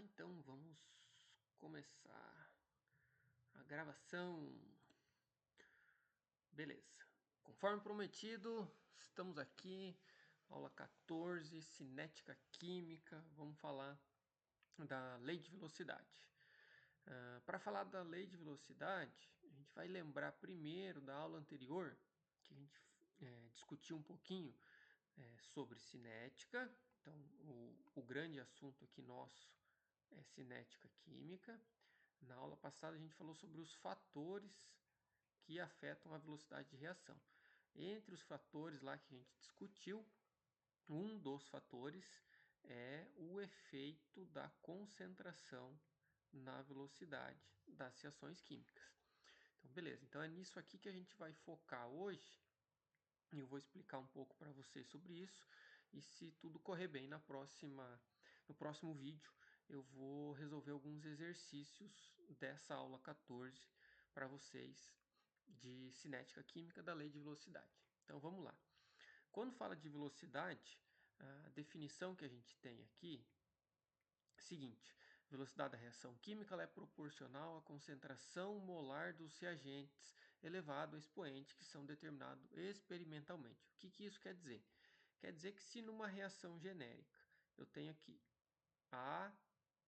Então vamos começar a gravação. Beleza. Conforme prometido, estamos aqui, aula 14, cinética química. Vamos falar da lei de velocidade. Para falar da lei de velocidade, a gente vai lembrar primeiro da aula anterior, que a gente discutiu um pouquinho sobre cinética. Então, o grande assunto aqui nosso é cinética química. Na aula passada a gente falou sobre os fatores que afetam a velocidade de reação. Entre os fatores lá que a gente discutiu, um dos fatores é o efeito da concentração na velocidade das reações químicas. Então, beleza. Então é nisso aqui que a gente vai focar hoje. Eu vou explicar um pouco para vocês sobre isso. E se tudo correr bem no próximo vídeo, eu vou resolver alguns exercícios dessa aula 14 para vocês de cinética química da lei de velocidade. Então vamos lá. Quando fala de velocidade, a definição que a gente tem aqui é a seguinte: velocidade da reação química é proporcional à concentração molar dos reagentes elevado ao expoente que são determinados experimentalmente. O que isso quer dizer? Quer dizer que se numa reação genérica eu tenho aqui A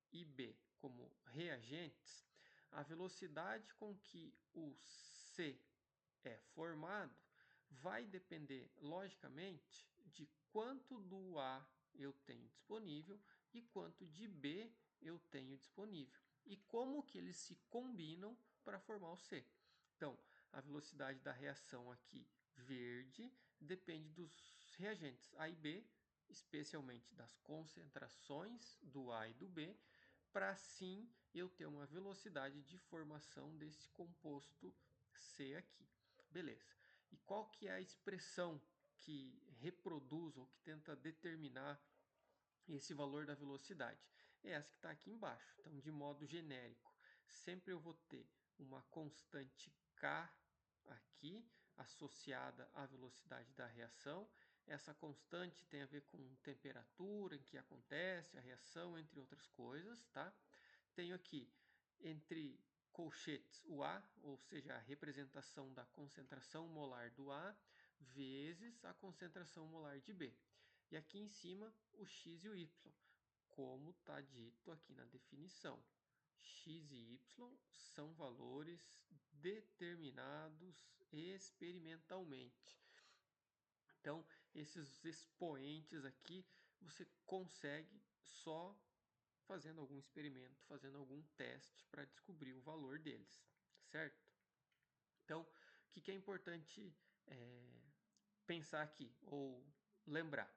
e B como reagentes, a velocidade com que o C é formado vai depender, logicamente, de quanto do A eu tenho disponível e quanto de B eu tenho disponível e como que eles se combinam para formar o C. Então, a velocidade da reação aqui verde depende dos reagentes A e B, especialmente das concentrações do A e do B, para assim eu ter uma velocidade de formação desse composto C aqui. Beleza. E qual que é a expressão que reproduz ou que tenta determinar esse valor da velocidade? É essa que está aqui embaixo. Então, de modo genérico, sempre eu vou ter uma constante K aqui associada à velocidade da reação. Essa constante tem a ver com temperatura em que acontece a reação, entre outras coisas, tá? Tenho aqui entre colchetes o A, ou seja, a representação da concentração molar do A, vezes a concentração molar de B. E aqui em cima o X e o Y, como está dito aqui na definição. X e Y são valores determinados experimentalmente. Então, esses expoentes aqui você consegue só fazendo algum experimento, fazendo algum teste para descobrir o valor deles, certo? Então, o que é importante pensar aqui ou lembrar?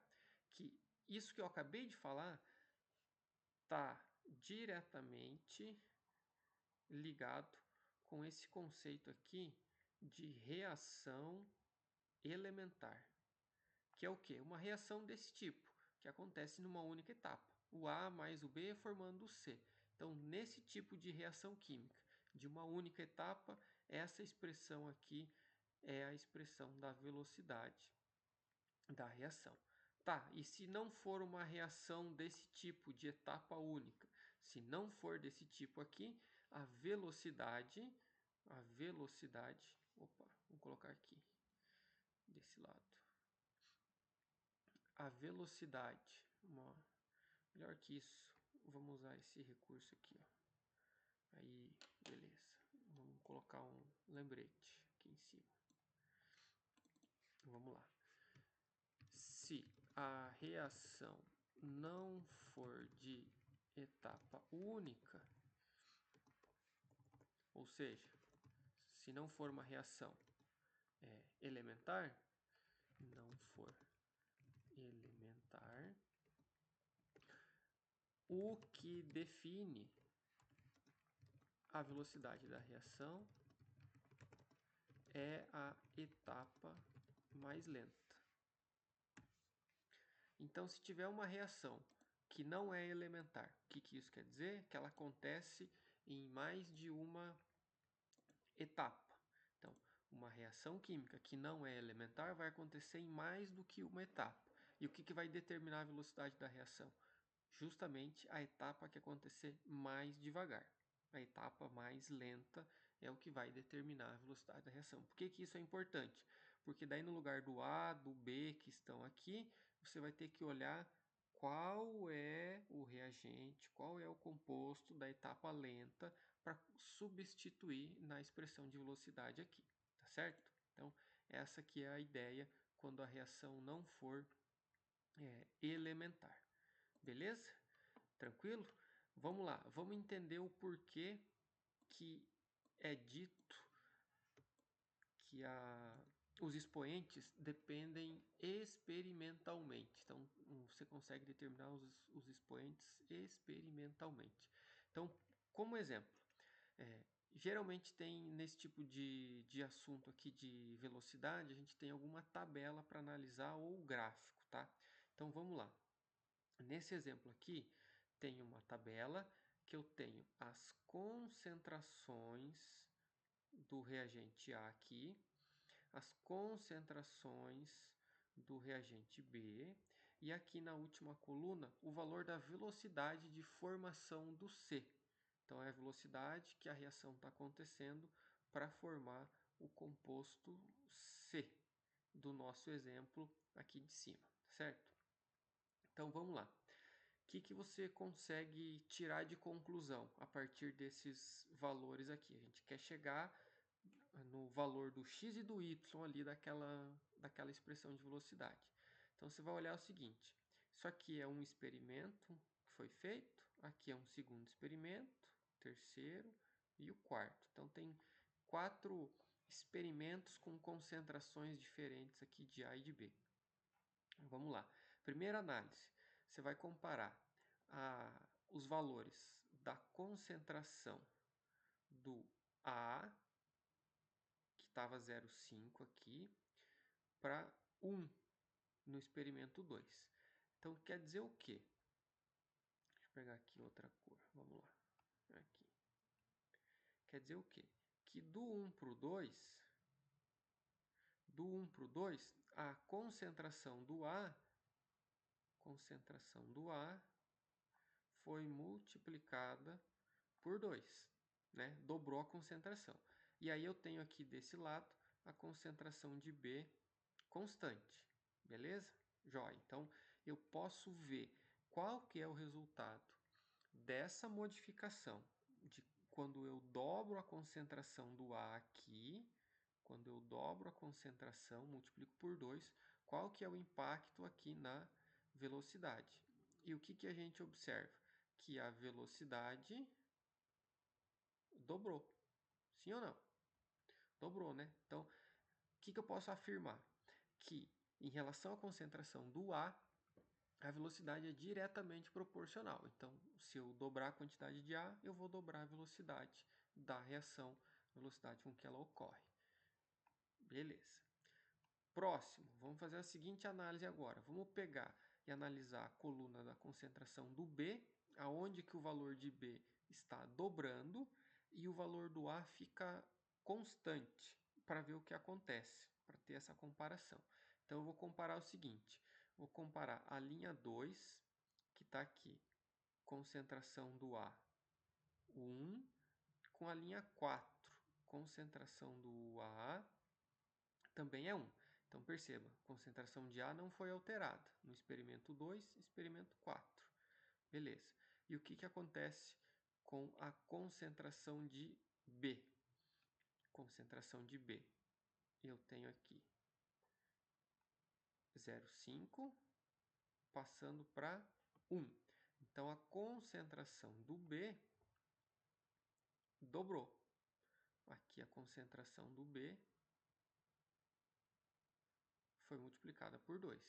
Que isso que eu acabei de falar está diretamente ligado com esse conceito aqui de reação elementar, que é o quê? Uma reação desse tipo, que acontece numa única etapa, o A mais o B formando o C. Então, nesse tipo de reação química, de uma única etapa, essa expressão aqui é a expressão da velocidade da reação. Tá, e se não for uma reação desse tipo, de etapa única, se não for desse tipo aqui, a velocidade, opa, vou colocar aqui, desse lado. A velocidade, melhor que isso, vamos usar esse recurso aqui, ó. Aí, beleza. Vamos colocar um lembrete aqui em cima. Vamos lá. Se a reação não for de etapa única, ou seja, se não for uma reação elementar, não for elementar, o que define a velocidade da reação é a etapa mais lenta. Então, se tiver uma reação que não é elementar, o que isso quer dizer? Que ela acontece em mais de uma etapa. Então, uma reação química que não é elementar vai acontecer em mais do que uma etapa. E o que vai determinar a velocidade da reação? justamente a etapa que acontecer mais devagar. A etapa mais lenta é o que vai determinar a velocidade da reação. Por que, que isso é importante? Porque daí no lugar do A, do B que estão aqui, você vai ter que olhar qual é o reagente, qual é o composto da etapa lenta para substituir na expressão de velocidade aqui, tá certo? Então, essa aqui é a ideia quando a reação não for elementar. Beleza? Tranquilo? Vamos lá, vamos entender o porquê que é dito que os expoentes dependem experimentalmente. Então, você consegue determinar os expoentes experimentalmente. Então, como exemplo, geralmente tem nesse tipo de assunto aqui de velocidade, a gente tem alguma tabela para analisar ou gráfico, tá? Então, vamos lá. Nesse exemplo aqui, tem uma tabela que eu tenho as concentrações do reagente A aqui, as concentrações do reagente B, e aqui na última coluna, o valor da velocidade de formação do C. Então, é a velocidade que a reação está acontecendo para formar o composto C, do nosso exemplo aqui de cima, certo? Então, vamos lá. O que você consegue tirar de conclusão a partir desses valores aqui? A gente quer chegar no valor do x e do y ali daquela expressão de velocidade. Então, você vai olhar o seguinte, isso aqui é um experimento que foi feito, aqui é um segundo experimento, terceiro e o quarto. Então, tem 4 experimentos com concentrações diferentes aqui de A e de B. Vamos lá. Primeira análise, você vai comparar os valores da concentração do A, que estava 0,5 aqui, para 1 no experimento 2. Então, quer dizer o quê? Deixa eu pegar aqui outra cor. Vamos lá. Aqui. Quer dizer o quê? Que do 1 para o 2, a concentração do A foi multiplicada por 2, né? Dobrou a concentração. E aí eu tenho aqui desse lado a concentração de B constante, beleza? Jóia. Então, eu posso ver qual que é o resultado dessa modificação de quando eu dobro a concentração do A aqui, quando eu dobro a concentração, multiplico por 2, qual que é o impacto aqui na velocidade. E o que a gente observa? Que a velocidade dobrou. Sim ou não? Dobrou, né? Então, o que eu posso afirmar? Que em relação à concentração do A, a velocidade é diretamente proporcional. Então, se eu dobrar a quantidade de A, eu vou dobrar a velocidade da reação, a velocidade com que ela ocorre. Beleza. Próximo, vamos fazer a seguinte análise agora. Vamos pegar e analisar a coluna da concentração do B, aonde que o valor de B está dobrando e o valor do A fica constante, para ver o que acontece, para ter essa comparação. Então, eu vou comparar o seguinte, vou comparar a linha 2, que está aqui, concentração do A 1, com a linha 4, concentração do A também é 1. Então, perceba, a concentração de A não foi alterada no experimento 2, experimento 4. Beleza. E o que acontece com a concentração de B? Concentração de B. Eu tenho aqui 0,5 passando para 1. Então, a concentração do B dobrou. Aqui a concentração do B foi multiplicada por 2.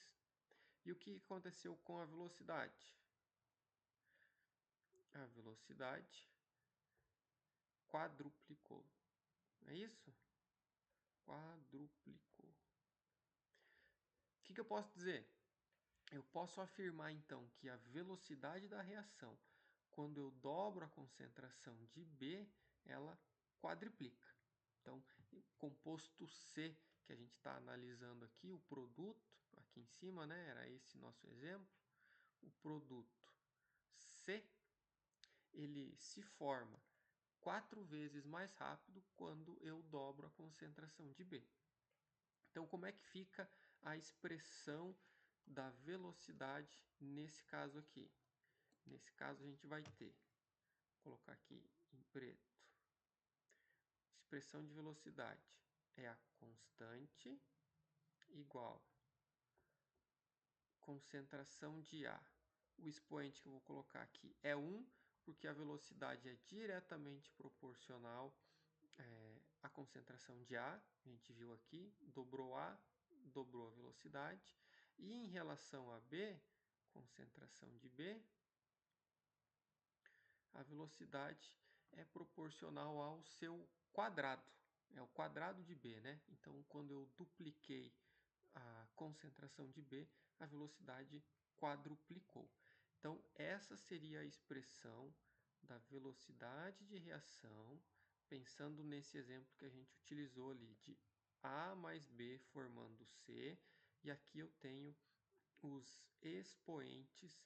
E o que aconteceu com a velocidade? A velocidade quadruplicou. É isso? Quadruplicou. O que eu posso dizer? Eu posso afirmar então que a velocidade da reação, quando eu dobro a concentração de B, ela quadriplica. Então, o composto C que a gente está analisando aqui, o produto, aqui em cima, né, era esse nosso exemplo, o produto C, ele se forma 4 vezes mais rápido quando eu dobro a concentração de B. Então, como é que fica a expressão da velocidade nesse caso aqui? Nesse caso, a gente vai ter, vou colocar aqui em preto, expressão de velocidade é a constante igual concentração de A. O expoente que eu vou colocar aqui é 1, porque a velocidade é diretamente proporcional à concentração de A. A gente viu aqui, dobrou A, dobrou a velocidade. E em relação a B, concentração de B, a velocidade é proporcional ao seu quadrado. É o quadrado de B, né? Então, quando eu dupliquei a concentração de B, a velocidade quadruplicou. Então, essa seria a expressão da velocidade de reação, pensando nesse exemplo que a gente utilizou ali, de A mais B formando C, e aqui eu tenho os expoentes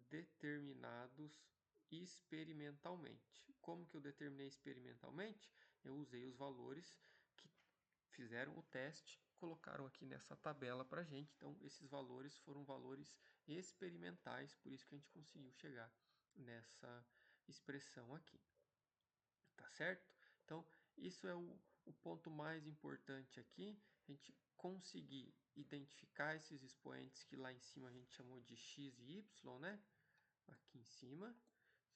determinados experimentalmente. Como que eu determinei experimentalmente? Eu usei os valores que fizeram o teste, colocaram aqui nessa tabela para a gente. Então, esses valores foram valores experimentais, por isso que a gente conseguiu chegar nessa expressão aqui. Tá certo? Então, isso é o ponto mais importante aqui, a gente conseguir identificar esses expoentes que lá em cima a gente chamou de x e y, né? Aqui em cima,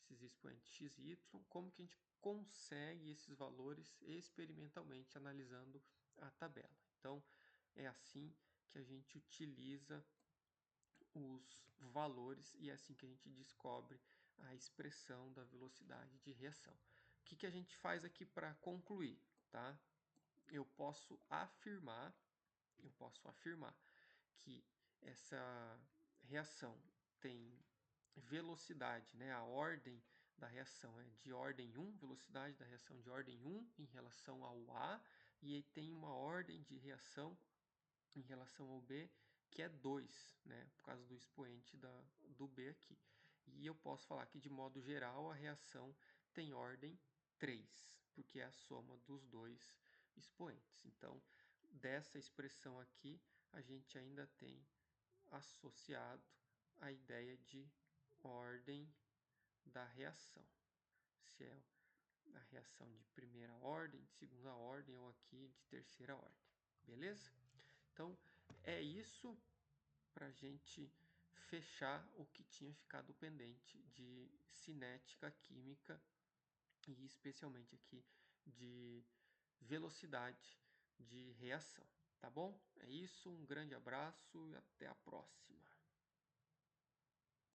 esses expoentes x e y, como que a gente consegue esses valores experimentalmente analisando a tabela. Então, é assim que a gente utiliza os valores e é assim que a gente descobre a expressão da velocidade de reação. O que a gente faz aqui para concluir, tá? Eu posso afirmar que essa reação tem velocidade, né? A ordem da reação é de ordem 1, velocidade da reação de ordem 1 em relação ao A, e tem uma ordem de reação em relação ao B que é 2, né? Por causa do expoente do B aqui. E eu posso falar que, de modo geral, a reação tem ordem 3, porque é a soma dos dois expoentes. Então, dessa expressão aqui, a gente ainda tem associado a ideia de ordem da reação. Se é a reação de primeira ordem, de segunda ordem ou aqui de terceira ordem. Beleza? Então, é isso para a gente fechar o que tinha ficado pendente de cinética química e especialmente aqui de velocidade de reação. Tá bom? É isso, um grande abraço e até a próxima.